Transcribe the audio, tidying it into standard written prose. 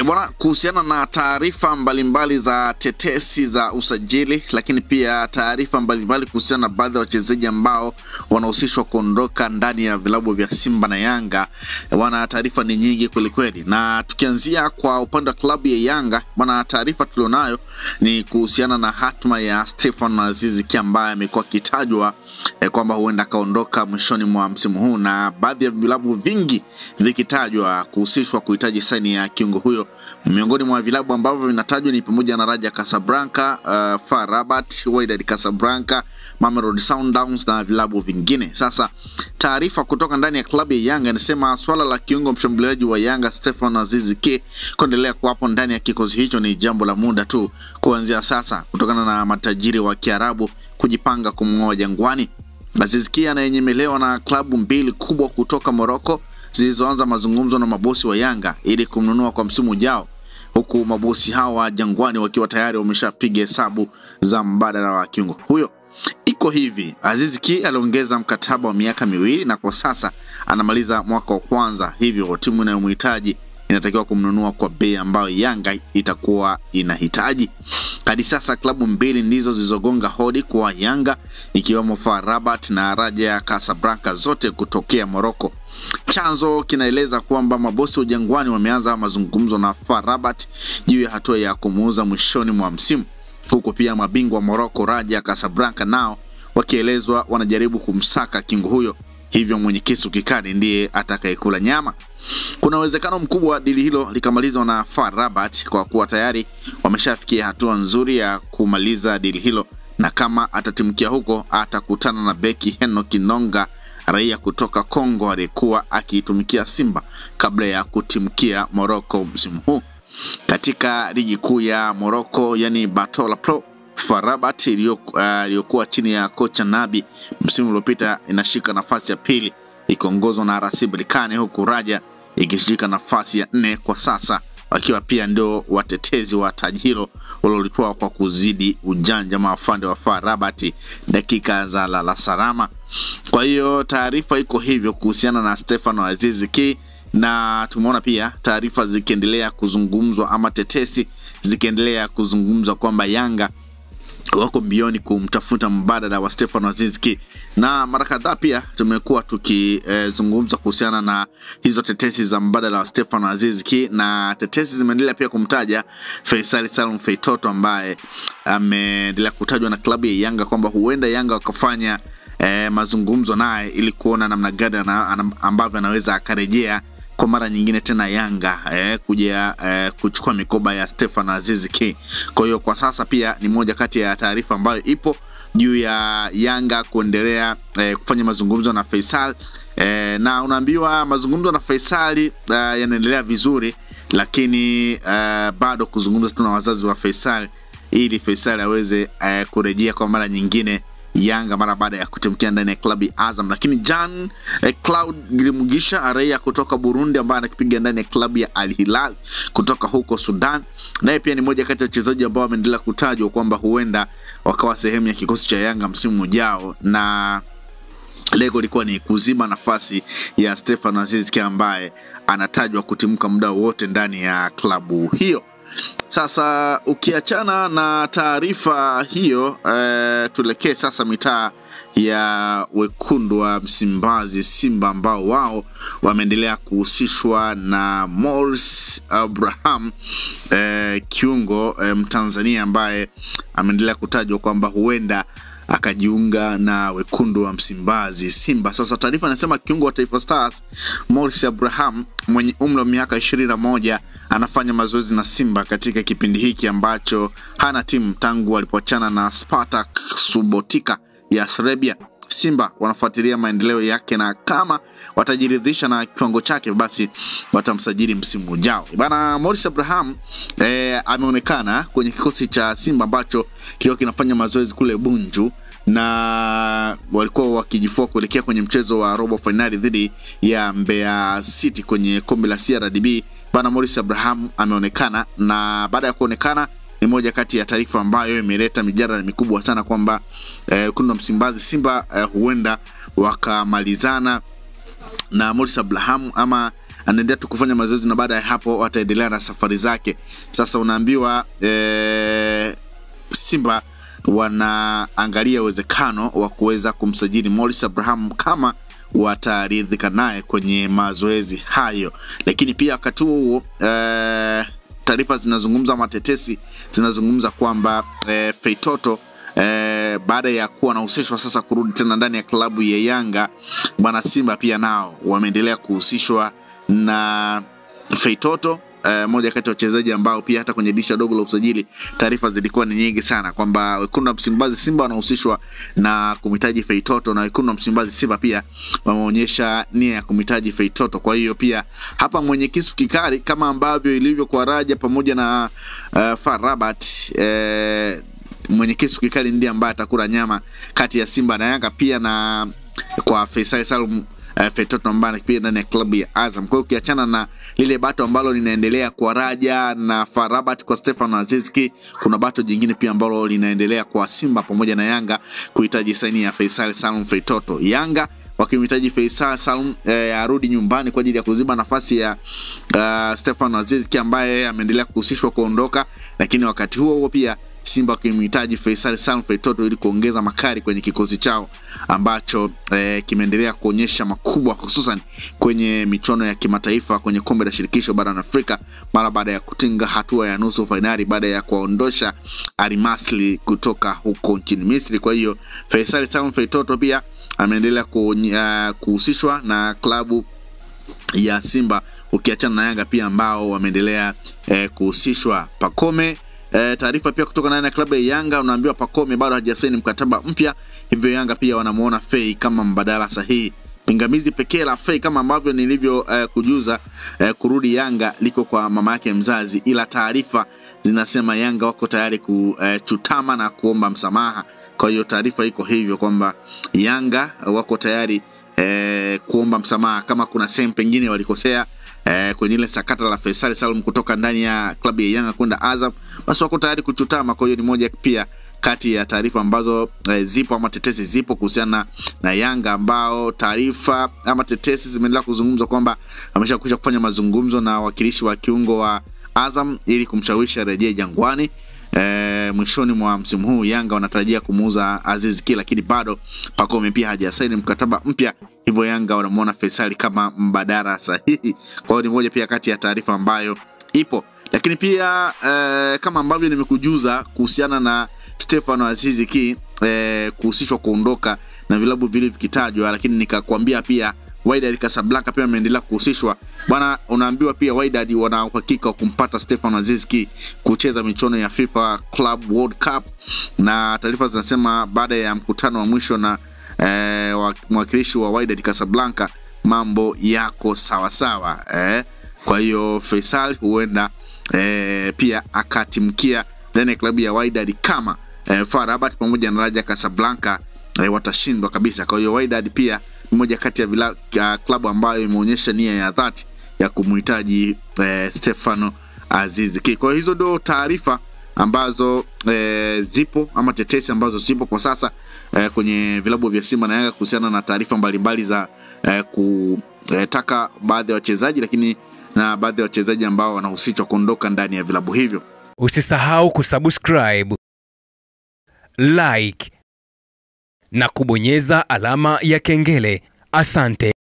Bwana, kuhusiana na taarifa mbalimbali za tetesi za usajili, lakini pia taarifa mbalimbali kuhusiana na baadhi ya wachezaji ambao wanahusishwa kuondoka ndani ya vilabu vya Simba na Yanga, bwana, taarifa ni nyingi kweli. Na tukianzia kwa upande wa klabu ya Yanga, bwana, taarifa tulionayo ni kuhusiana na hatma ya Stefan Aziz Ki ambaye amekuwa kitajwa kwamba huenda kaondoka mwishoni mwa msimu huu, na baadhi ya vilabu vingi vikitajwa kuhusishwa kuhitaji saini ya kiungo huyo. Miongoni mwa vilabu ambavyo vinatajwa ni pamoja na Raja Casablanca, FAR Rabat, Wydad Casablanca, Mamelodi Sundowns na vilabu vingine. Sasa taarifa kutoka ndani ya klabu ya Yanga inasema swala la kiungo mshambuliaji wa Yanga Stefan Aziz Ki kuendelea kuwapo ndani ya kikosi hicho ni jambo la muda tu kuanzia sasa, kutokana na matajiri wa Kiarabu kujipanga kumng'oa Jangwani. Aziz Ki anayenyemelewa na klabu mbili kubwa kutoka Morocco zilizoanza mazungumzo na mabosi wa Yanga ili kumnunua kwa msimu ujao, huku mabosi hao wa Jangwani wakiwa tayari wameshapiga hesabu za mbadala wa kiungo huyo. Iko hivi, Aziz Ki aliongeza mkataba wa miaka 2 na kwa sasa anamaliza mwaka wa kwanza, hivyo timu inayomhitaji inatakiwa kumnunua kwa bei ambayo Yanga itakuwa inahitaji. Hadi sasa klabu mbili ndizo zilizogonga hodi kwa Yanga, ikiwemo FAR Rabat na Raja Casablanca, zote kutokea Morocco. Chanzo kinaeleza kwamba mabosi wa Jangwani wameanza mazungumzo na FAR Rabat juu ya hatua ya kumuuza mwishoni mwa msimu, huku pia mabingwa wa Morocco Raja Casablanca nao wakielezwa wanajaribu kumsaka kiungo huyo, hivyo mwenye kisu kikali ndiye atakayekula nyama. Kuna uwezekano mkubwa dili hilo likamalizwa na FAR Rabat kwa kuwa tayari wameshafikia hatua nzuri ya kumaliza dili hilo, na kama atatimkia huko atakutana na beki Henok Inonga, raia kutoka Kongo aliyekuwa akiitumikia Simba kabla ya kutimkia Morocco msimu huu. Katika ligi kuu ya Morocco, yani Batola Pro, FAR Rabat iliyokuwa chini ya kocha Nabi msimu uliopita inashika nafasi ya pili ikiongozwa na RS Berkane, huku Raja ikishika nafasi ya 4 kwa sasa, wakiwa pia ndio watetezi wa taji hilo walilitoa kwa kuzidi ujanja maafande wa FAR Rabat dakika za la salama. Kwa hiyo taarifa iko hivyo kuhusiana na Stefan Aziz Ki, na tumeona pia taarifa zikiendelea kuzungumzwa ama tetesi zikiendelea kuzungumzwa kwamba Yanga wako mbioni kumtafuta mbadala wa Stefan Aziz Ki, na mara kadhaa pia tumekuwa tukizungumza kuhusiana na hizo tetesi za mbadala wa Stefan Aziz Ki, na tetesi zimeendelea pia kumtaja Faisal Salum Feitoto ambaye ameendelea kutajwa na klabu ya Yanga kwamba huenda Yanga wakafanya mazungumzo naye ili kuona namna gani ambavyo anaweza akarejea kwa mara nyingine tena Yanga kuja kuchukua mikoba ya Stefan Aziz Ki. Kwa hiyo kwa sasa pia ni moja kati ya taarifa ambayo ipo juu ya Yanga kuendelea kufanya mazungumzo na Faisal, na unaambiwa mazungumzo na Faisal yanaendelea vizuri, lakini bado kuzungumza tuna wazazi wa Faisal ili Faisal aweze kurejea kwa mara nyingine Yanga mara baada ya kutimkia ndani ya klabu ya Azam. Lakini Jean Claude Gilimugisha, raia kutoka Burundi ambaye anakipiga ndani ya klabu ya Al Hilal kutoka huko Sudan, naye pia ni moja kati ya wachezaji ambao wameendelea kutajwa kwamba huenda wakawa sehemu ya kikosi cha Yanga msimu ujao, na lengo lilikuwa ni kuzima nafasi ya Stefan Aziz Ki ambaye anatajwa kutimka muda wote ndani ya klabu hiyo. Sasa ukiachana na taarifa hiyo, tulekee sasa mitaa ya wekundu wa Msimbazi Simba, ambao wao wameendelea kuhusishwa na Morris Abraham, kiungo Mtanzania ambaye ameendelea kutajwa kwamba huenda akajiunga na wekundu wa Msimbazi Simba. Sasa taarifa inasema kiungo wa Taifa Stars Morris Abraham mwenye umri wa miaka 21 anafanya mazoezi na Simba katika kipindi hiki ambacho hana timu tangu walipoachana na Spartak Subotica ya Serbia. Simba wanafuatilia maendeleo yake, na kama watajiridhisha na kiwango chake basi watamsajili msimu ujao. Bana, Morris Abraham ameonekana kwenye kikosi cha Simba ambacho kilikuwa kinafanya mazoezi kule Bunju, na walikuwa wakijifua kuelekea kwenye mchezo wa robo finali dhidi ya Mbeya City kwenye kombe la CRDB. Bana, Morris Abraham ameonekana, na baada ya kuonekana ni moja kati ya taarifa ambayo imeleta mijadala mikubwa sana kwamba kuna Msimbazi Simba huenda wakamalizana na Morris Abraham ama anaendelea tu kufanya mazoezi na baada ya hapo ataendelea na safari zake. Sasa unaambiwa Simba wanaangalia uwezekano wa kuweza kumsajili Morris Abraham kama wataridhika naye kwenye mazoezi hayo. Lakini pia wakati huo taarifa zinazungumza, matetesi zinazungumza kwamba Feitoto baada ya kuwa anahusishwa sasa kurudi tena ndani ya klabu ya Yanga, bwana Simba pia nao wameendelea kuhusishwa na Feitoto. Moja kati ya wachezaji ambao pia hata kwenye dirisha dogo la usajili taarifa zilikuwa ni nyingi sana kwamba wekundu wa Msimbazi Simba wanahusishwa na kumhitaji Feitoto, na wekundu wa Msimbazi Simba pia wameonyesha nia ya kumhitaji Feitoto. Kwa hiyo pia hapa mwenye kisu kikali kama ambavyo ilivyo kwa Raja pamoja na FAR Rabat, mwenye kisu kikali ndiye ambaye atakula nyama kati ya Simba na Yanga, pia na kwa Faisal Salum Feitoto ambaye pia ndani ya klabu ya Azam. Kwa hiyo ukiachana na lile bato ambalo linaendelea kwa Raja na FAR Rabat kwa Stefano Aziz Ki, kuna bato jingine pia ambalo linaendelea kwa Simba pamoja na Yanga kuhitaji saini ya Faisal Salum Feitoto. Yanga wakimhitaji Faisal Salum arudi nyumbani kwa ajili ya kuziba nafasi ya Stefano Aziz Ki ambaye ameendelea kuhusishwa kuondoka, lakini wakati huo pia Simba wakimhitaji Faisal Salum Feitoto ili kuongeza makali kwenye kikosi chao ambacho kimeendelea kuonyesha makubwa, hususan kwenye michuano ya kimataifa kwenye kombe la shirikisho barani Afrika mara baada ya kutinga hatua ya nusu finali baada ya kuondosha Al Masry kutoka huko nchini Misri. Kwa hiyo Faisal Salum Feitoto pia ameendelea kuhusishwa na klabu ya Simba, ukiachana na Yanga pia ambao wameendelea kuhusishwa. Pacome, taarifa pia kutoka ndani ya klabu ya Yanga, unaambiwa Pacome bado hajasaini mkataba mpya, hivyo Yanga pia wanamuona Fei kama mbadala sahihi. Pingamizi pekee la Fei kama ambavyo nilivyo kujuza kurudi Yanga liko kwa mama yake mzazi, ila taarifa zinasema Yanga wako tayari kuchutama na kuomba msamaha. Kwa hiyo taarifa iko hivyo kwamba Yanga wako tayari kuomba msamaha kama kuna sehemu pengine walikosea kwenye ile sakata la Faisal Salum kutoka ndani ya klabu ya Yanga kwenda Azam, basi wako tayari kuchutama. Kwa hiyo ni moja pia kati ya taarifa ambazo zipo ama tetesi zipo kuhusiana na Yanga, ambao taarifa ama tetesi zimeendelea kuzungumzwa kwamba ameshakwisha kufanya mazungumzo na wakilishi wa kiungo wa Azam ili kumshawishi rejea Jangwani. Mwishoni mwa msimu huu Yanga wanatarajia kumuuza Aziz Ki, lakini bado Pacome pia hajasaini mkataba mpya, hivyo Yanga wanamuona Faisal kama mbadala sahihi. Kwa hiyo ni moja pia kati ya taarifa ambayo ipo, lakini pia kama ambavyo nimekujuza kuhusiana na Stefano Aziz Ki kuhusishwa kuondoka na vilabu vile vikitajwa, lakini nikakwambia pia Wydad Casablanca pia ameendelea kuhusishwa. Bwana, unaambiwa pia Wydad wana uhakika kumpata Stefano Aziz Ki kucheza michuano ya FIFA Club World Cup, na taarifa zinasema baada ya mkutano wa mwisho na mwakilishi wa Wydad Casablanca mambo yako sawa sawa. Kwa hiyo Faisal huenda pia akatimkia ndani ya klabu ya Wydad kama FAR Rabat pamoja na Raja Casablanca watashindwa kabisa. Kwa hiyo Wydad pia mmoja kati ya klabu ambayo imeonyesha nia ya dhati ya kumhitaji Stefano Aziz Ki. Kwa hizo ndio taarifa ambazo zipo ama tetesi ambazo zipo kwa sasa kwenye vilabu vya Simba na Yanga kuhusiana na taarifa mbalimbali za kutaka baadhi ya wachezaji, lakini na baadhi ya wachezaji ambao wanahusishwa kuondoka ndani ya vilabu hivyo. Usisahau kusubscribe, like na kubonyeza alama ya kengele. Asante.